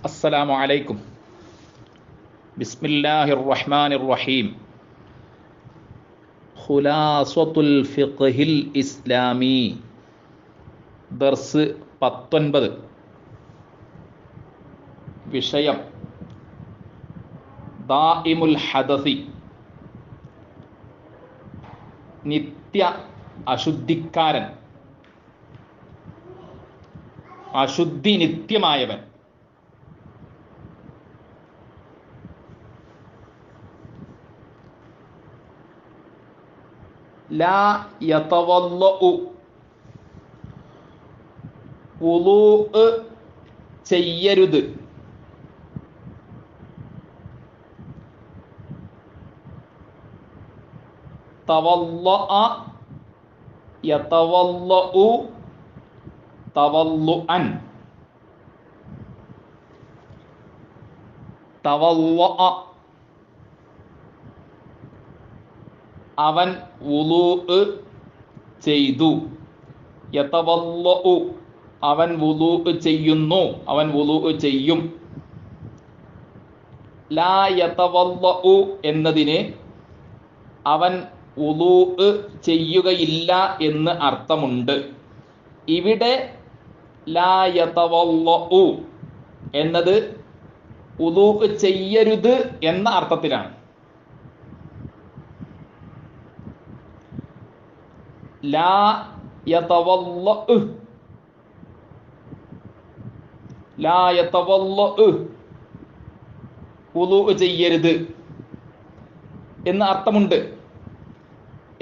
السلام عليكم. بسم الله الرحمن الرحيم. خلاصة الفقه الإسلامي ദർസ് 19. വിഷയം ദാഇമുൽ ഹദസി, നിത്യ അശുദ്ധിക്കാരൻ, അശുദ്ധി നിത്യമായവൻ. ലാ യതവല്ലഉ, വുളൂഅ് ചെയ്യരുത്. തവല്ലഅ യതവല്ലഉ തവല്ലുഅൻ. തവല്ലഅ അവൻ വുളൂഅ് ചെയ്തു. യതവല്ലഉ അവൻ വുളൂഅ് ചെയ്യുന്നു, അവൻ വുളൂഅ് ചെയ്യും. ലാ യതവല്ലഉ എന്നതിന് അവൻ വുളൂഅ് ചെയ്യുകയില്ല എന്ന് അർത്ഥമുണ്ട്. ഇവിടെ ലാ യതവല്ലഉ എന്നത് വുളൂഅ് ചെയ്യരുത് എന്ന അർത്ഥത്തിലാണ്. ലാ യതവല്ലഉ, ലാ യതവല്ലഉ വുളൂഅ് ചെയ്യരുത് എന്ന് അർത്ഥമുണ്ട്.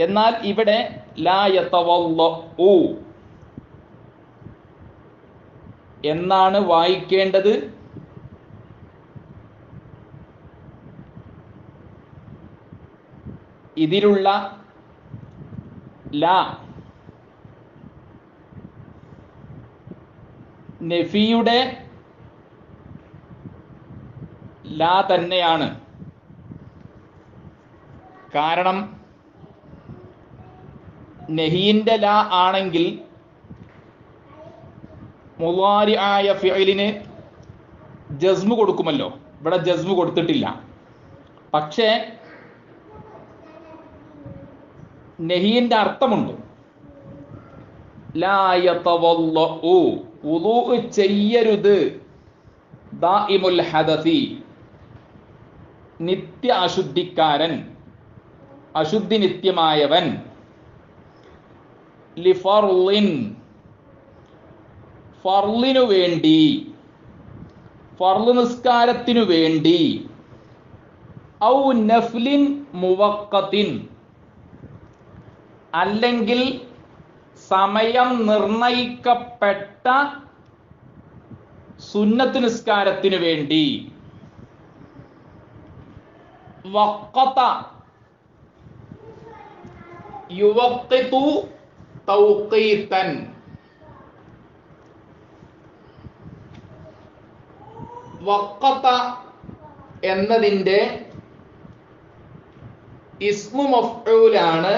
എന്നാൽ ഇവിടെ ലാ യതവല്ലഉ എന്നാണ് വായിക്കേണ്ടത്. ഇതിലുള്ള ലാ നഫിയുടെ ലാ തന്നെയാണ്. കാരണം നഹിയിന്റെ ലാ ആണെങ്കിൽ മുളാരി ആയ ഫിഅലിന് ജസ്മു കൊടുക്കുമല്ലോ. ഇവിടെ ജസ്മു കൊടുത്തിട്ടില്ല. പക്ഷേ നഹിയിന്റെ അർത്ഥമുണ്ട്. ലാ യതവല്ലഉ വുളൂഅ് ചെയ്യരുത്. ദാഇമുൽ ഹദസി നിത്യ അശുദ്ധിക്കാരൻ, അശുദ്ധി നിത്യമായവൻ. ലിഫർളിൻ ഫർളിനു വേണ്ടി, ഫർള് നിസ്കാരത്തിനു വേണ്ടി. ഔ നഫ്ലിൻ മുവഖ്ഖത്തിൻ അല്ലെങ്കിൽ സമയം നിർണയിക്കപ്പെട്ട സുന്നത്ത് നിസ്കാരത്തിനു വേണ്ടി. വഖ്ഖത യുവഖ്ഖിതു തൗഖീതൻ. വഖ്ഖത എന്നതിൻ്റെ ഇസ്മു മഫ്ഊലാണ്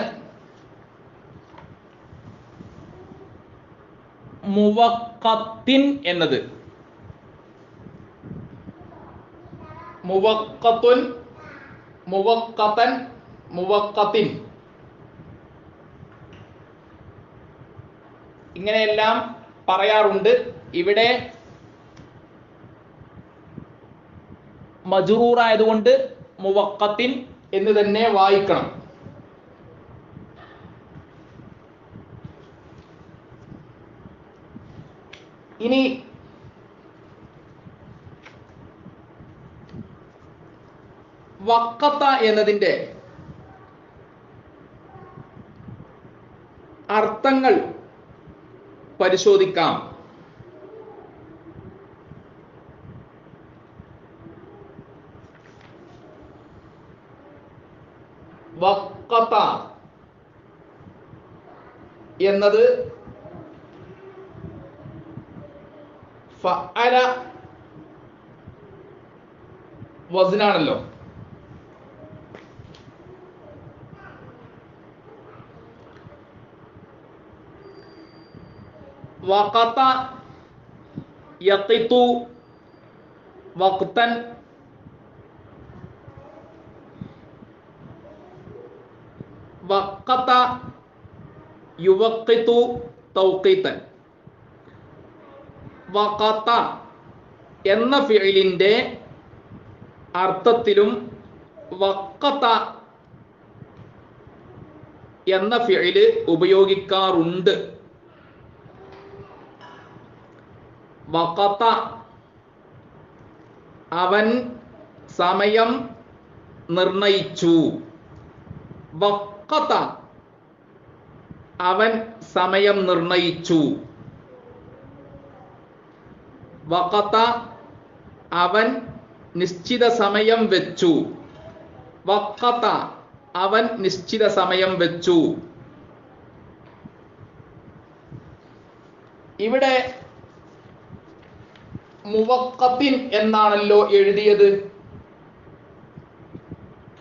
മുവഖ്ഖത്തിൻ എന്നത്. മുവഖ്ഖത്തുൻ, മുവഖ്ഖതൻ, മുവഖ്ഖത്തിൻ ഇങ്ങനെയെല്ലാം പറയാറുണ്ട്. ഇവിടെ മജ്റൂർ ആയതുകൊണ്ട് മുവഖ്ഖത്തിൻ എന്ന് തന്നെ വായിക്കണം. ഇനി വഖ്ഖത എന്നതിൻ്റെ അർത്ഥങ്ങൾ പരിശോധിക്കാം. വഖ്ഖത എന്നത് ഫഅല വസ്നാണല്ലോ. വഖത യഖിതു വഖ്തൻ വഖത യുവഖിതു തൗഖീതൻ. വഖത എന്ന ഫിഇലിന്റെ അർത്ഥത്തിലും വഖത എന്ന ഫിഇല് ഉപയോഗിക്കാറുണ്ട്. വഖത അവൻ സമയം നിർണയിച്ചു. വഖത അവൻ സമയം നിർണയിച്ചു. വഖത അവൻ നിശ്ചിത സമയം വെച്ചു. വഖത അവൻ നിശ്ചിത സമയം വെച്ചു. ഇവിടെ മുവഖത്തിൻ എന്നാണല്ലോ എഴുതിയത്.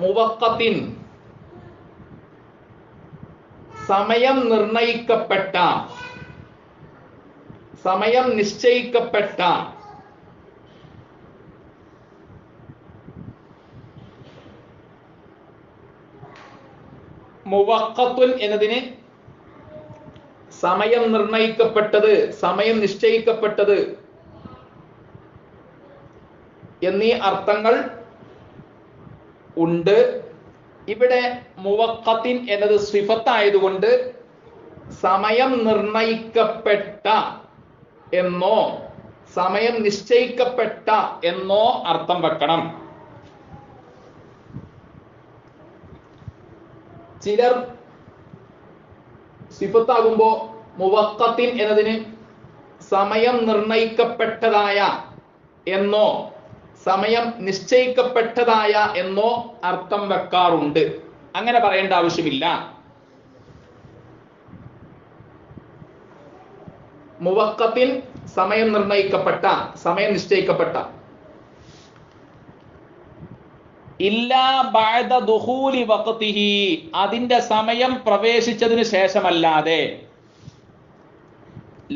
മുവഖത്തിൻ സമയം നിർണയിക്കപ്പെട്ട, സമയം നിശ്ചയിക്കപ്പെട്ട. മുവഖത്തുൻ എന്നതിന് സമയം നിർണയിക്കപ്പെട്ടത്, സമയം നിശ്ചയിക്കപ്പെട്ടത് എന്നീ അർത്ഥങ്ങൾ ഉണ്ട്. ഇവിടെ മുവഖത്തിൻ എന്നത് സിഫത്തായതുകൊണ്ട് സമയം നിർണയിക്കപ്പെട്ട എന്നോ സമയം നിശ്ചയിക്കപ്പെട്ട എന്നോ അർത്ഥം വെക്കണം. ചിലർ സിഫത്താകുമ്പോ മുവഖത്തിൻ എന്നതിന് സമയം നിർണയിക്കപ്പെട്ടതായ എന്നോ സമയം നിശ്ചയിക്കപ്പെട്ടതായ എന്നോ അർത്ഥം വെക്കാറുണ്ട്. അങ്ങനെ പറയേണ്ട ആവശ്യമില്ല. മുവഖത്തിൻ സമയം നിർണയിക്കപ്പെട്ട, സമയം നിശ്ചയിക്കപ്പെട്ട. ഇല്ലാ ബഅദ ദുഖൂലി വഖ്തിഹി, അതിന്റെ സമയം പ്രവേശിച്ചതിനു ശേഷമല്ലാതെ.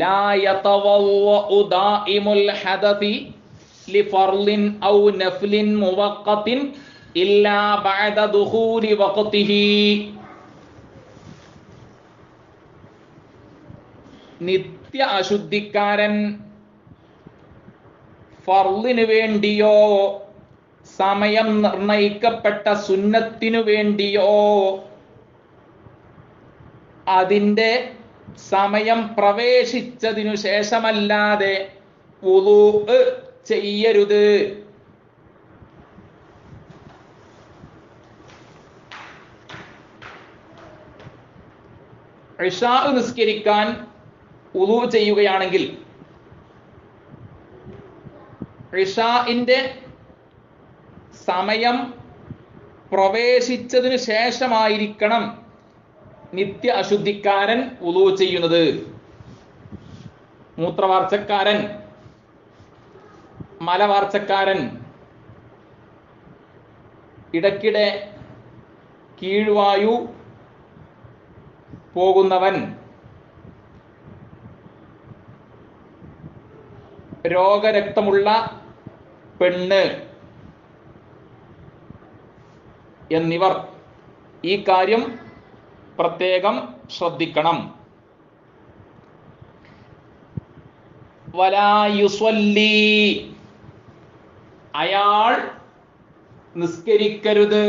ലാ യതവല്ലഉ ദാഇമുൽ ഹദതി ലിഫർളിൻ ഔ നഫ്ലിൻ മുവഖത്തിൻ ഇല്ലാ ബഅദ ദുഖൂലി വഖ്തിഹി. നിത്യ അശുദ്ധിക്കാരൻ ഫർളിനു വേണ്ടിയോ സമയം നിർണയിക്കപ്പെട്ട സുന്നത്തിനു വേണ്ടിയോ അതിന്റെ സമയം പ്രവേശിച്ചതിനു ശേഷമല്ലാതെ വുളൂ ചെയ്യരുത്. ഇശാ നിസ്കരിക്കാൻ വുളൂ ചെയ്യുകയാണെങ്കിൽ ഇശാഇന്റെ സമയം പ്രവേശിച്ചതിനു ശേഷമായിരിക്കണം നിത്യ അശുദ്ധിക്കാരൻ വുളൂ ചെയ്യുന്നത്. മൂത്രവാർച്ചക്കാരൻ, മലവാർച്ചക്കാരൻ, ഇടയ്ക്കിടെ കീഴ്വായു പോകുന്നവൻ, രോഗരക്തമുള്ള പെണ്ണ് എന്നിവർ ഈ കാര്യം പ്രത്യേകം ശ്രദ്ധിക്കണം. വലാ യുസ്വല്ലി, അയാൾ നിസ്കരിക്കരുത്.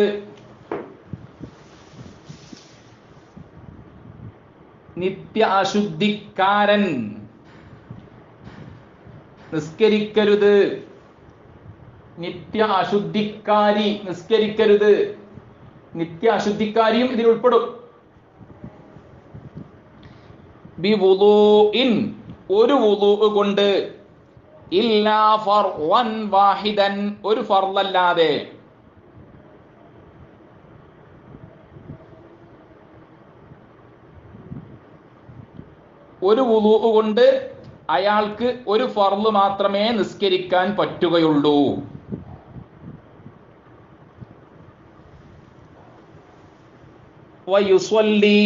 നിത്യ അശുദ്ധിക്കാരൻ നിസ്കരിക്കരുത്. നിത്യ അശുദ്ധിക്കാരി നിസ്കരിക്കരുത്. നിത്യ അശുദ്ധിക്കാരിയും ഇതിൽ ഉൾപ്പെടും. ബിവുളൂഇൻ, ഒരു വുളൂ കൊണ്ട്, ഇല്ലാ ഫർളൻ വാഹിദൻ, ഒരു ഫർളല്ലാതെ. ഒരു വുളൂ കൊണ്ട് അയാൾക്ക് ഒരു ഫർള് മാത്രമേ നിസ്കരിക്കാൻ പറ്റുകയുള്ളൂ. വയുസ്വല്ലി,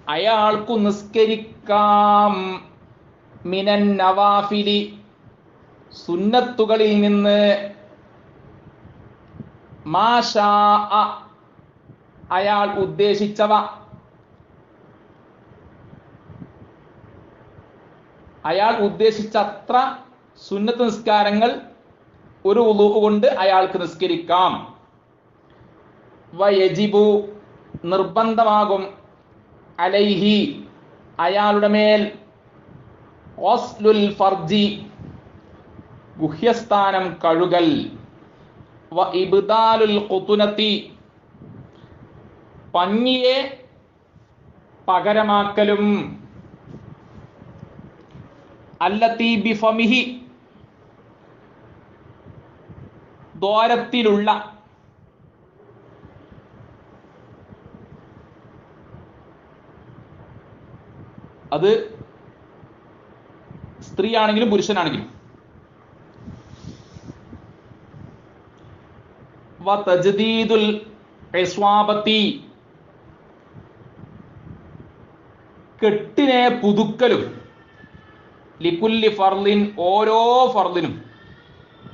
അയാൾക്കു നിസ്കരിക്കാം മിനൻ നവാഫിലി, സുന്നത്തുകളിൽ നിന്ന് മാഷാ അയാൾ ഉദ്ദേശിച്ചവ, അയാൾ ഉദ്ദേശിച്ചത്ര സുന്നത്ത് നിസ്കാരങ്ങൾ ഒരു വുളൂ കൊണ്ട് അയാൾക്ക് നിസ്കരിക്കാം. വയജിബു നിർബന്ധമാകും, അലൈഹി അയാളുടെ മേൽ, ഖസ്ലുൽ ഫർജി ഗുഹ്യസ്ഥാനം കഴുകൽ, വ ഇബ്ദാലുൽ ഖുതുനതി പഞ്ഞിയെ പകരമാക്കലും, അല്ലത്തി ബിഫമിഹി ദ്വാരത്തിലുള്ള, അത് സ്ത്രീ ആണെങ്കിലും പുരുഷനാണെങ്കിലും, വ തജ്ദീദുൽ ഇസ്വാബത്തി കെട്ടിനെ പുതുക്കലും, ലികുല്ലി ഫർളിൻ ഓരോ ഫർളിനും,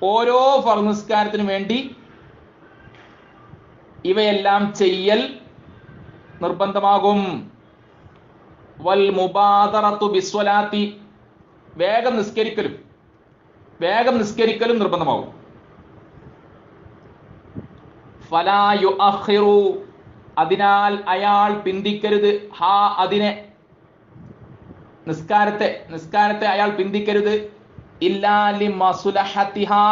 ഓരോ ഫർള് നിസ്കാരത്തിനും വേണ്ടി ഇവയെല്ലാം ചെയ്യൽ നിർബന്ധമാകും. വൽ മുബാദറത്തു ബിസ്വലാത്തി വേഗം നിസ്കരിക്കലും നിർബന്ധമാകും. ഫലാ യുഅഖിറു അതിനാൽ അയാൾ പിന്തിക്കരുത്, ഹാ അതിനെ, നിസ്കാരത്തെ അയാൾ പിന്തിക്കരുത്, ഇല്ലാ ലിമസ്ലഹതിഹാ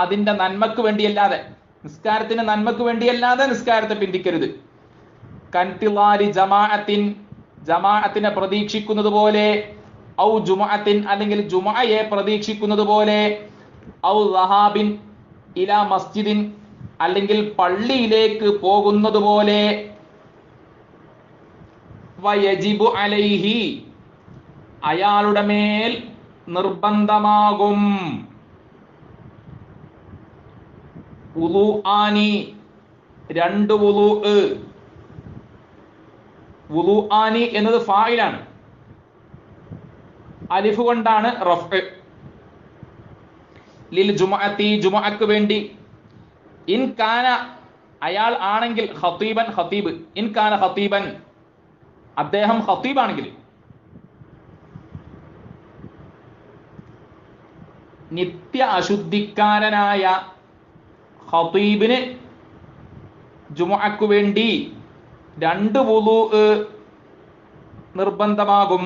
അതിന്റെ നന്മക്ക് വേണ്ടിയല്ലാതെ, നിസ്കാരത്തിന്റെ നന്മക്ക് വേണ്ടിയല്ലാതെ നിസ്കാരത്തെ പിന്തിക്കരുത്. കൻതിലാരി ജമാഅത്തിനെ പ്രതീക്ഷിക്കുന്നത് പോലെ, ഔ ജുമുഅത്തിൻ അല്ലെങ്കിൽ ജുമുഅയെ പ്രതീക്ഷിക്കുന്നത് പോലെ, ഔ ദഹാബിൻ ഇലാ മസ്ജിദിൻ അല്ലെങ്കിൽ പള്ളിയിലേക്ക് പോകുന്നത് പോലെ, വയജിബു അലൈഹി അയാളുടെ മേൽ നിർബന്ധമാകും, വുളൂആനി രണ്ട് വുളൂ. വുളൂആനി എന്നത് ഫായിലാണ്, അലിഫ് കൊണ്ടാണ് റഫ്അ്. ലിൽ ജുമുഅത്തി ജുമുഅക്ക് വേണ്ടി, ഇൻ കാന അയാൾ ആണെങ്കിൽ, ഖതീബ് ഇൻ കാന ഖതീബൻ അദ്ദേഹം ഖതീബാണെങ്കിൽ, നിത്യ അശുദ്ധിക്കാരനായ ഖതീബിന് ജുമുഅക്ക് വേണ്ടി രണ്ട് വുളൂ നിർബന്ധമാകും.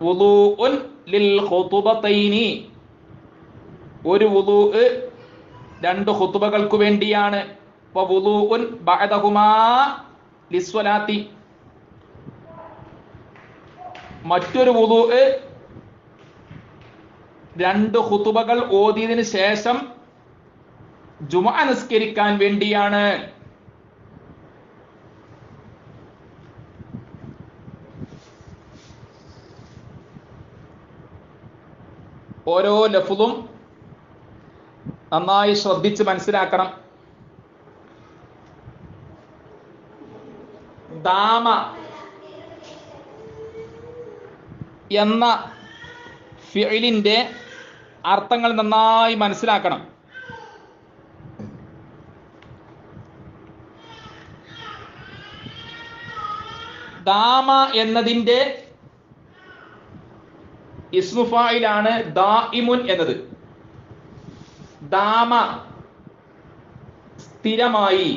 വുളൂഉൻ ലിൽ ഖുതുബതൈനി ഒരു വുളൂ രണ്ട് ഖുതുബകൾക്ക് വേണ്ടിയാണ്. വ വുളൂഉൻ ബഅദഹുമാ ലിസ്വലാത്തി മറ്റൊരു വുളൂ രണ്ട് ഖുതുബകൾ ഓതിയതിനു ശേഷം ജുമുഅ നിസ്കരിക്കാൻ വേണ്ടിയാണ്. ഓരോ ലഫ്ളും നന്നായി ശ്രദ്ധിച്ച് മനസ്സിലാക്കണം. ദാമ എന്ന ഫിഇലിന്റെ അർത്ഥങ്ങൾ നന്നായി മനസ്സിലാക്കണം. ദാമ എന്നതിന്റെ ഇസ്മു ഫായിലാണ് ദായിമുൻ എന്നത്. ദാമ സ്ഥിരമായി,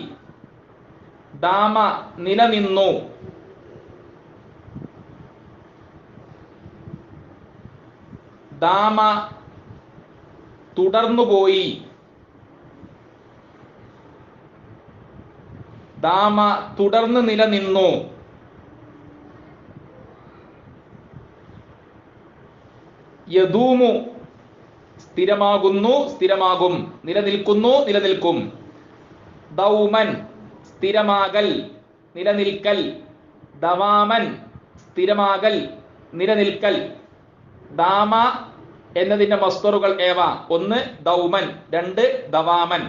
ദാമ നിലനിന്നു, ദാമ തുടർന്നുപോയി, ദാമ തുടർന്ന് നിലനിന്നു. യദൂമു സ്ഥിരമാകുന്നു, സ്ഥിരമാകും, നിലനിൽക്കുന്നു, നിലനിൽക്കും. ദൗമൻ സ്ഥിരമാകൽ, നിലനിൽക്കൽ. ദവാമൻ സ്ഥിരമാകൽ, നിലനിൽക്കൽ. ദാമ എന്നതിന്റെ മസ്ദറുകൾ ഏവ: ഒന്ന് ദൗമൻ, രണ്ട് ദവാമൻ.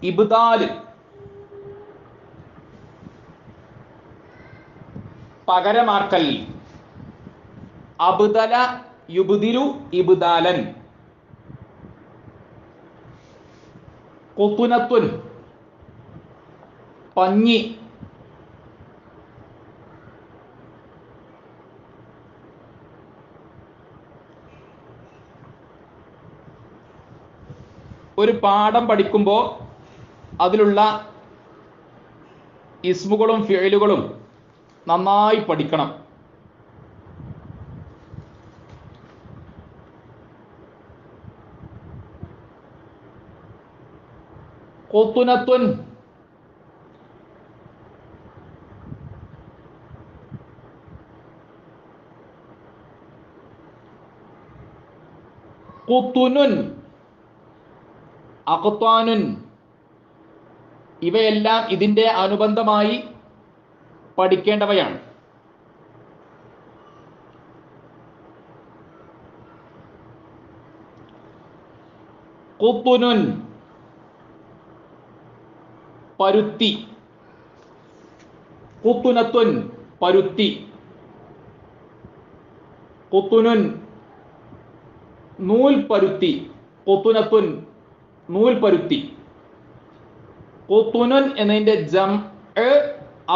ഇബ്ദാല് പകരമാക്കൽ. അബ്ദല യുബ്ദിലു ഇബ്ദാലൻ. ഖുതുനത്തുൻ പഞ്ഞി. ഒരു പാഠം പഠിക്കുമ്പോൾ അതിലുള്ള ഇസ്മുകളും ഫിഅലുകളും നന്നായി പഠിക്കണം. ഖുതുനത്തുൻ ഖുതുനുൻ അഖ്താനുൻ ഇവയെല്ലാം ഇതിൻ്റെ അനുബന്ധമായി പഠിക്കേണ്ടവയാണ്. ഖുതുനുൻ പരുത്തി. ഖുതുനത്തുൻ പരുത്തി. ഖുതുനുൻ നൂൽ പരുത്തി. ഖുതുനത്തുൻ നൂൽ പരുത്തി. ഖുതുനുൻ എന്നതിന്റെ ജംഅ്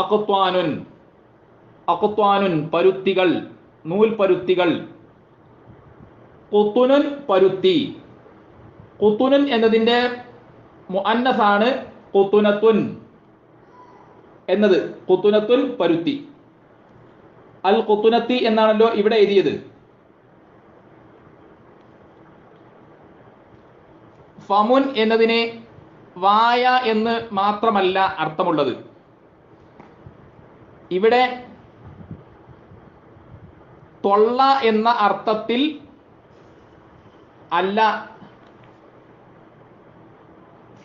അഖ്താനുൻ. അഖ്താനുൻ പരുത്തികൾ, നൂൽ പരുത്തികൾ. ഖുതുനുൻ പരുത്തി. ഖുതുനുൻ എന്നതിന്റെ മുഅന്നസാണ് ഖുതുനത്തുൻ എന്നത്. ഖുതുനത്തുൻ പരുത്തി. അൽ ഖുതുനത്തി എന്നാണല്ലോ ഇവിടെ എഴുതിയത്. ഫമുൻ എന്നതിനെ വായ എന്ന് മാത്രമല്ല അർത്ഥമുള്ളത്. ഇവിടെ തൊള്ള എന്ന അർത്ഥത്തിൽ അല്ല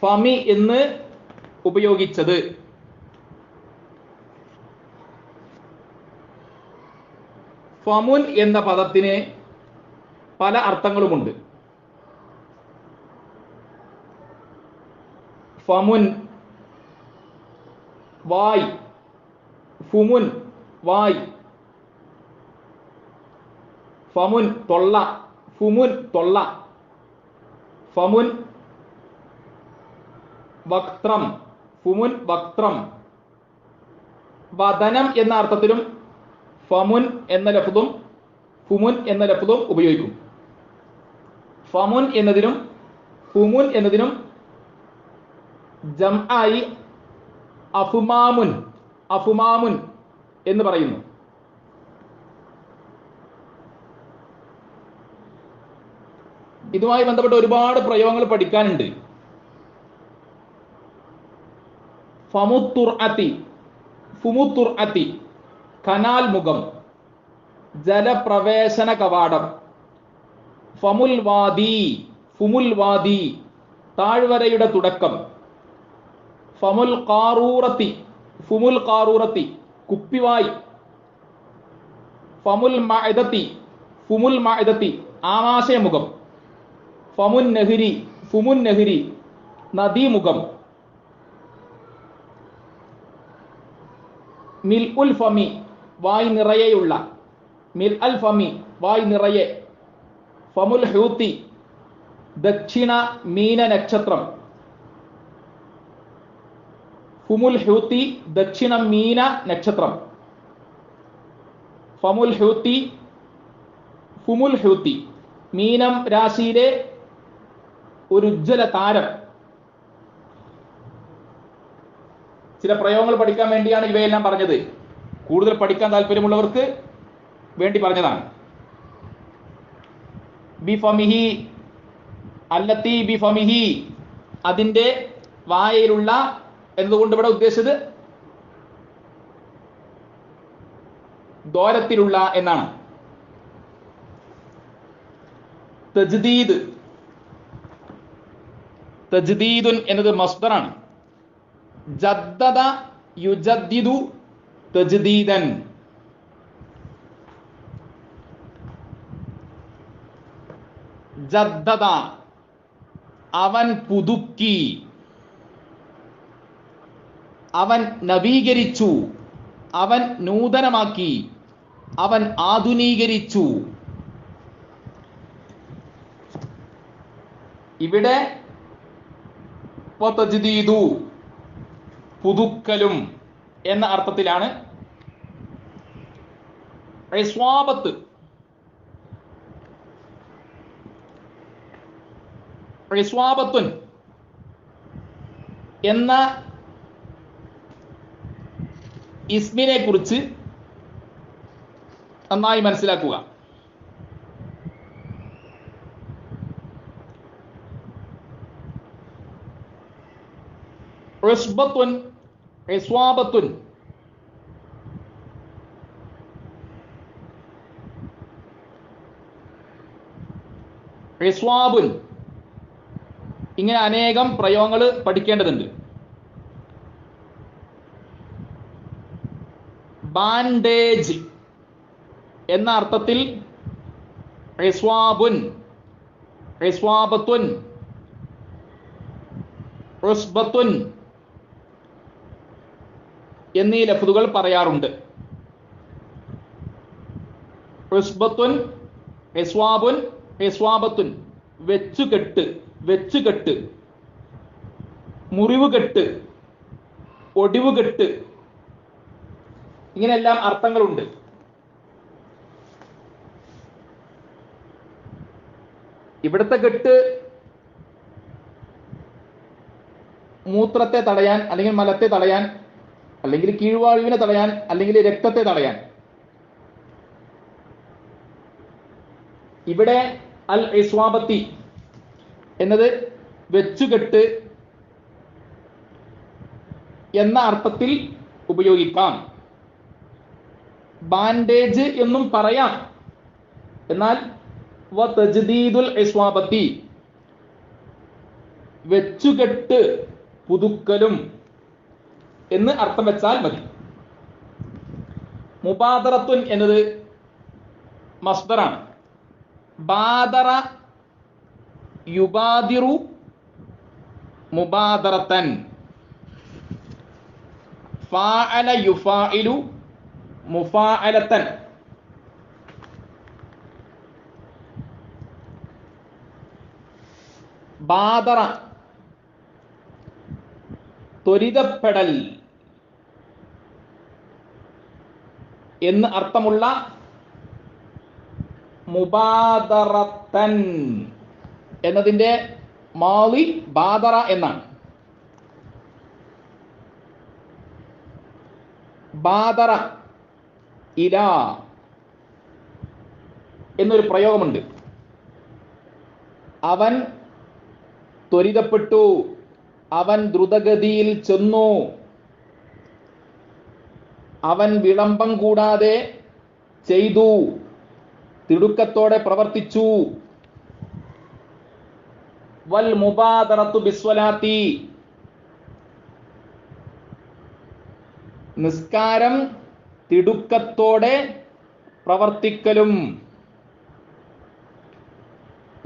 ഫമി എന്ന് ഉപയോഗിച്ചത്. ഫമുൻ എന്ന പദത്തിന് പല അർത്ഥങ്ങളുമുണ്ട്. ഫമുൻ വായ്, ഫുമുൻ വായ്, ഫമുൻ തൊള്ള, ഫുമുൻ തൊള്ള, ഫമുൻ വക്ത്രം, ഫുമുൻ വക്ത്രം. വദനം എന്ന അർത്ഥത്തിലും ഫമുൻ എന്ന ലഫ്ദും ഫുമുൻ എന്ന ലഫ്ദും ഉപയോഗിക്കും. ഫമുൻ എന്നതിനും ഫുമുൻ എന്നതിനും ജംആയി അഫുമാമുൻ, അഫുമാമുൻ എന്ന് പറയുന്നു. ഇതുമായി ബന്ധപ്പെട്ട ഒരുപാട് പ്രയോഗങ്ങൾ പഠിക്കാനുണ്ട്. ഫമുത്തുർഅതി, ഫുമുത്തുർഅതി കനാൽ മുഖം, ജലപ്രവേശന കവാടം. ഫമുൽ വാദി, ഫുമുൽ വാദി താഴ്വരയുടെ തുടക്കം. ഫമുൽ ഖാറൂറത്തി, ഫുമുൽ ഖാറൂറത്തി കുപ്പിവായി. ഫമുൽ മഅദത്തി, ഫുമുൽ മഅദത്തി ആമാശയമുഖം. ഫമുൻ നഹ്രി, ഫുമുൻ നഹ്രി നദീമുഖം. മിൽ ഉൽ ഫമി വായ് നിറയെയുള്ള, മിൽ അൽ ഫമി വായ് നിറയെ. ഫമുൽ ഹൂത്തി ദക്ഷിണ മീന നക്ഷത്രം. ഫുമുൽ ഹൂത്തി ദക്ഷിണ മീന നക്ഷത്രം. ഫമുൽ ഹൂത്തി, ഫുമുൽ ഹൂത്തി മീനം രാശിയിലെ ഒരു ഉജ്ജ്വല താരം. ചില പ്രയോഗങ്ങൾ പഠിക്കാൻ വേണ്ടിയാണ് ഇവയെല്ലാം പറഞ്ഞത്. കൂടുതൽ പഠിക്കാൻ താല്പര്യമുള്ളവർക്ക് വേണ്ടി പറഞ്ഞതാണ്. ബിഫമിഹി അല്ലത്തി ബിഫമിഹി അതിൻ്റെ വായയിലുള്ള എന്നതുകൊണ്ട് ഇവിടെ ഉദ്ദേശിച്ചത് ദ്വാരത്തിലുള്ള എന്നാണ്. തജ്ദീദ്, തജ്ദീദുൻ എന്നത് മസ്ദറാണ്. ജദ്ദദ യുജദ്ദിദു തജ്ദീദൻ. ജദ്ദദ അവൻ പുതുക്കി. അവൻ നവീകരിച്ചു, അവൻ നൂതനമാക്കി, അവൻ ആധുനീകരിച്ചു. ഇവിടെ വതജ്ദീദു പുതുക്കലും എന്ന അർത്ഥത്തിലാണ്. ഇസ്വാബത്ത് ഇസ്വാബത്തുൻ എന്ന ഇസ്മിനെ കുറിച്ച് നന്നായി മനസ്സിലാക്കുക. ഉസ്ബത്തുൻ, ഇസ്വാബത്തുൻ ഇസ്വാബുൻ, ഇങ്ങനെ അനേകം പ്രയോഗങ്ങൾ പഠിക്കേണ്ടതുണ്ട്. ബാൻഡേജ് എന്ന അർത്ഥത്തിൽ ഇസ്വാബുൻ, ഇസ്വാബത്തുൻ, ഉസ്ബത്തുൻ എന്നീ ലഫ്ദുകൾ പറയാറുണ്ട്. ഉസ്ബത്തുൻ, ഇസ്വാബുൻ, ഇസ്വാബത്തുൻ, വെച്ചുകെട്ട്, വെച്ചുകെട്ട്, മുറിവുകെട്ട്, ഒടിവുകെട്ട്, ഇങ്ങനെയെല്ലാം അർത്ഥങ്ങളുണ്ട്. ഇവിടുത്തെ കെട്ട് മൂത്രത്തെ തടയാൻ, അല്ലെങ്കിൽ മലത്തെ തടയാൻ, അല്ലെങ്കിൽ കീഴ്വായുവിനെ തടയാൻ, അല്ലെങ്കിൽ രക്തത്തെ തടയാൻ. ഇവിടെ അൽ ഇസ്വാബത്തി എന്നത് വെച്ചുകെട്ട് എന്ന അർത്ഥത്തിൽ ഉപയോഗിക്കാം. ബാൻഡേജ് എന്നും പറയാം. എന്നാൽ വതജ്ദീദുൽ ഇസ്വാബത്തി, വെച്ചുകെട്ട് പുതുക്കലും എന്ന് അർത്ഥം വെച്ചാൽ മതി. മുബാദറത്തുൻ എന്നത് മസ്ദറാണ്. ബാദറ യുബാദിറു മുബാദറത്തൻ, ഫാഅല യുഫാഇലു മുഫാഅലത്തൻ. ബാദറ ത്വരിതപ്പെടൽ എന്ന് അർത്ഥമുള്ള മുബാദറത്തൻ എന്നതിൻ്റെ മാളി ബാദറ എന്നാണ്. ബാദറ ഇല എന്നൊരു പ്രയോഗമുണ്ട്. അവൻ ത്വരിതപ്പെട്ടു, അവൻ ദ്രുതഗതിയിൽ ചെന്നു, അവൻ വിളംബം കൂടാതെ ചെയ്തു, തിടുക്കത്തോടെ പ്രവർത്തിച്ചു. വൽ മുബാദറത്തു ബിസ്വലാത്തി, നിസ്കാരം തിടുക്കത്തോടെ പ്രവർത്തിക്കലും,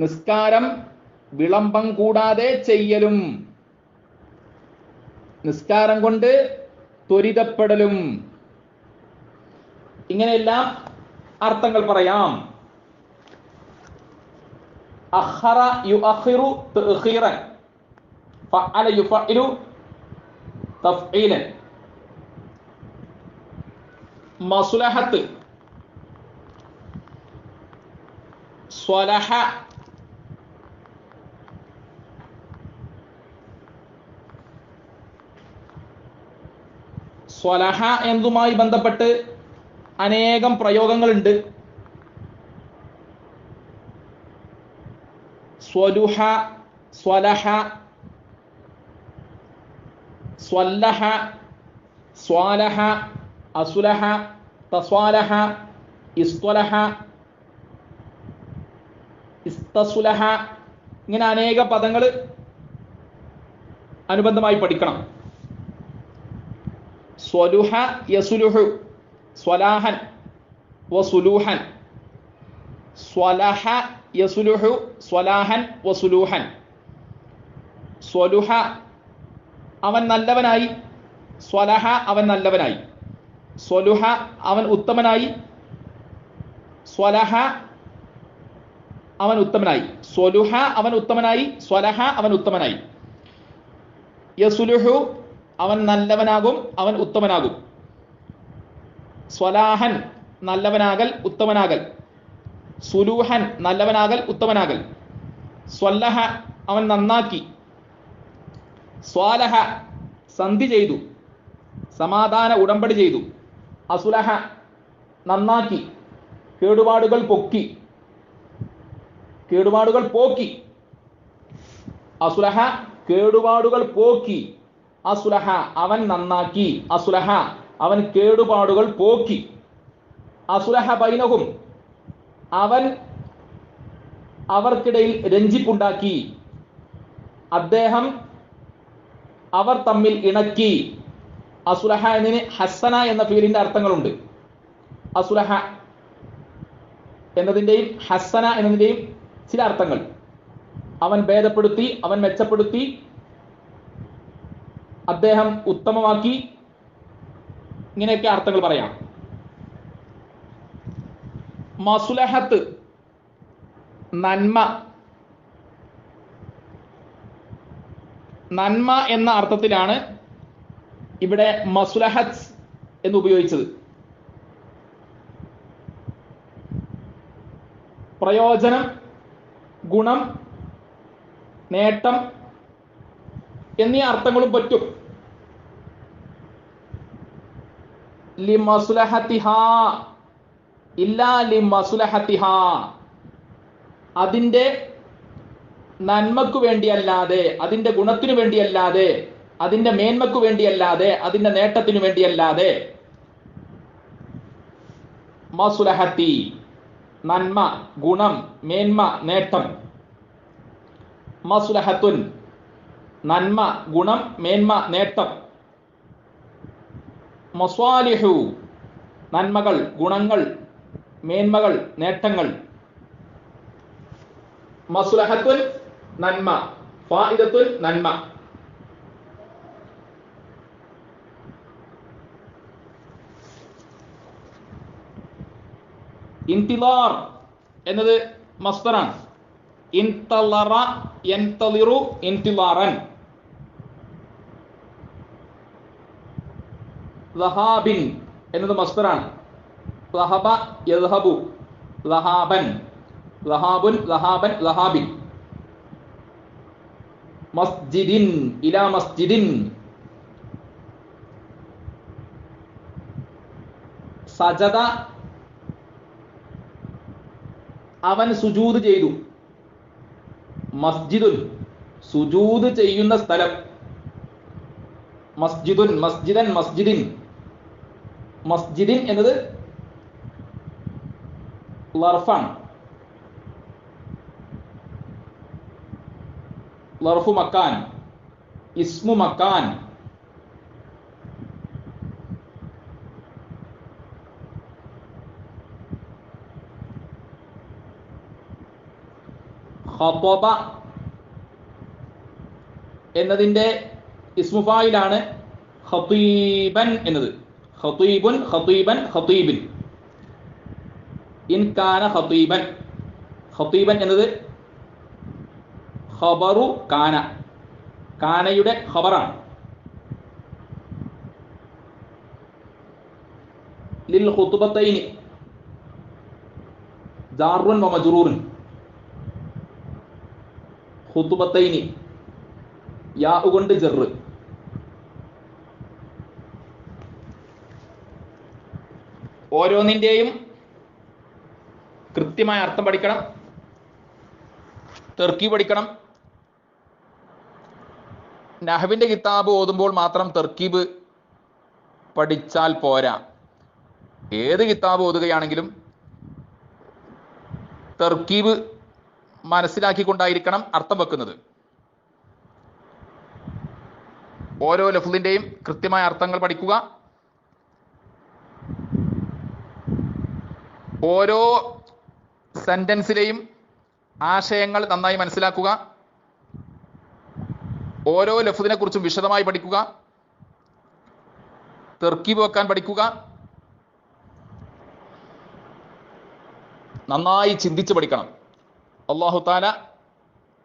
നിസ്കാരം വിളംബം കൂടാതെ ചെയ്യലും, നിസ്കാരം കൊണ്ട് ത്വരിതപ്പെടലും, ഇങ്ങനെയെല്ലാം അർത്ഥങ്ങൾ പറയാം. അഖറ യുഅഖിറു തഅഖീറൻ, ഫഅല യുഫഇലു തഫ്ഈലൻ. മസ്ലഹത്ത് സ്വലഹ, സ്വലഹ എന്നതുമായി ബന്ധപ്പെട്ട് അനേകം പ്രയോഗങ്ങളുണ്ട്. സ്വലുഹ, സ്വലഹ, സ്വല്ലഹ, സ്വാലഹ, അസുലഹ, തസ്വാലഹ, ഇസ്ത്വലഹ, ഇസ്തസുലഹ, ഇങ്ങനെ അനേക പദങ്ങൾ അനുബന്ധമായി പഠിക്കണം. സ്വലുഹ യസുലുഹു, സ്വലാഹൻ വസുലൂഹൻ, സ്വലഹ യസുലുഹു, സ്വലാഹൻ വസുലൂഹൻ. സ്വലുഹ അവൻ നല്ലവനായി, സ്വലഹ അവൻ നല്ലവനായി, സ്വലുഹ അവൻ ഉത്തമനായി, സ്വലഹ അവൻ ഉത്തമനായി, സ്വലുഹ അവൻ ഉത്തമനായി, സ്വലഹ അവൻ ഉത്തമനായി. യസുലുഹു അവൻ നല്ലവനാകും, അവൻ ഉത്തമനാകും. സ്വലാഹൻ നല്ലവനാകൽ, ഉത്തമനാകൽ. സുലൂഹൻ നല്ലവനാകൽ, ഉത്തമനാകൽ. സ്വല്ലഹ അവൻ നന്നാക്കി. സ്വാലഹ സന്ധി ചെയ്തു, സമാധാന ഉടമ്പടി ചെയ്തു. അസുലഹ നന്നാക്കി, കേടുപാടുകൾ പൊക്കി, കേടുപാടുകൾ പോക്കി. അസുലഹ കേടുപാടുകൾ പോക്കി. അസുലഹ അവൻ നന്നാക്കി, അസുലഹ അവൻ കേടുപാടുകൾ പോക്കി. അസുലഹ ബൈനഹും അവൻ അവർക്കിടയിൽ രഞ്ജിപ്പുണ്ടാക്കി, അദ്ദേഹം അവർ തമ്മിൽ ഇണക്കി. അസുലഹ എന്നതിന് ഹസന എന്ന ഫീലിന്റെ അർത്ഥങ്ങളുണ്ട്. അസുലഹ എന്നതിൻ്റെയും ഹസന എന്നതിൻ്റെയും ചില അർത്ഥങ്ങൾ. അവൻ ഭേദപ്പെടുത്തി, അവൻ മെച്ചപ്പെടുത്തി, അദ്ദേഹം ഉത്തമമാക്കി, ഇങ്ങനെയൊക്കെ അർത്ഥങ്ങൾ പറയാം. മസുലഹത്ത് നന്മ, നന്മ എന്ന അർത്ഥത്തിലാണ് ഇവിടെ മസുലഹത്ത് എന്ന് ഉപയോഗിച്ചത്. പ്രയോജനം, ഗുണം, നേട്ടം എന്നീ അർത്ഥങ്ങളും പറ്റും. ലിമസുലഹത്തിഹാ ഇല്ലാ ലിമസുലഹത്തിഹാ അതിൻ്റെ നന്മക്ക് വേണ്ടിയല്ലാതെ, അതിൻ്റെ ഗുണത്തിനു വേണ്ടിയല്ലാതെ, അതിൻ്റെ മേന്മക്ക് വേണ്ടിയല്ലാതെ, അതിൻ്റെ നേട്ടത്തിനു വേണ്ടിയല്ലാതെ. മസുലഹത്തി നന്മ, ഗുണം, മേന്മ, നേട്ടം. മസുലഹത്തുൻ നന്മ, ഗുണം, മേന്മ, നേട്ടം. മസ്വാലിഹു നന്മകൾ, ഗുണങ്ങൾ, മേന്മകൾ, നേട്ടങ്ങൾ. മസുലഹത്തുൻ നന്മ, ഫായിദത്തുൻ നന്മ. ഇന്തിലാർ എന്നത് മസ്ദറാണ്. ഇൻതളറ യൻതളിറു ഇന്തിലാറൻ. ലഹാബിൻ എന്നത് മസ്ദറാണ്. ലഹബ യദ്ഹബു ലഹാബൻ, ലഹാബുൻ, ലഹാബൻ, ലഹാബിൻ. മസ്ജിദിൻ ഇലാ മസ്ജിദിൻ. സജദ അവൻ സുജൂദ് ചെയ്തു. മസ്ജിദുൻ സുജൂദ് ചെയ്യുന്ന സ്ഥലം. മസ്ജിദുൻ, മസ്ജിദൻ, മസ്ജിദിൻ. മസ്ജിദിൻ എന്നത് ലർഫാണ്. ലർഫു മക്കാൻ, ഇസ്മു മക്കാൻ. ഖതബ എന്നതിൻ്റെ ഇസ്മു ഫായിലാണ് ഖതീബൻ എന്നത്. ഖതീബുൻ, ഖതീബൻ, ഖതീബിൻ. ഇൻ കാന ഖതീബൻ. ഖതീബൻ എന്നത് ഖബറു കാന, കാനയുടെ ഖബറാണ്. ലിൽ ഖുതുബത്തൈനി ജാറുൻ വ മജ്റൂറുൻ. ഖുതുബത്തൈനി യാ കൊണ്ട് ജറ്. ഓരോന്നിൻ്റെയും കൃത്യമായ അർത്ഥം പഠിക്കണം, തർക്കീബ് പഠിക്കണം. നഹ്വിന്റെ കിതാബ് ഓതുമ്പോൾ മാത്രം തർക്കീബ് പഠിച്ചാൽ പോരാ. ഏത് കിതാബ് ഓതുകയാണെങ്കിലും തർക്കീബ് മനസ്സിലാക്കിക്കൊണ്ടായിരിക്കണം അർത്ഥം വെക്കുന്നത്. ഓരോ ലഫ്ലിന്റെയും കൃത്യമായ അർത്ഥങ്ങൾ പഠിക്കുക. ഓരോ സെന്റൻസിലെയും ആശയങ്ങൾ നന്നായി മനസ്സിലാക്കുക. ഓരോ ലഫ്ദിനെ കുറിച്ചും വിശദമായി പഠിക്കുക. തെർക്കീബ് വെക്കാൻ പഠിക്കുക, നന്നായി ചിന്തിച്ച് പഠിക്കണം. അല്ലാഹു തആല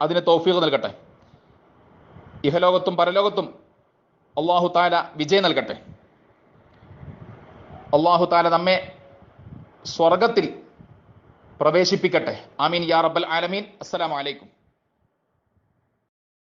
അതിന് തൗഫീഖ് നൽകട്ടെ. ഇഹലോകത്തും പരലോകത്തും അല്ലാഹു തആല വിജയം നൽകട്ടെ. അല്ലാഹു തആല നമ്മെ സ്വർഗത്തിൽ പ്രവേശിപ്പിക്കട്ടെ. ആമീൻ യാ റബ്ബൽ ആലമീൻ. അസ്സലാമു അലൈക്കും.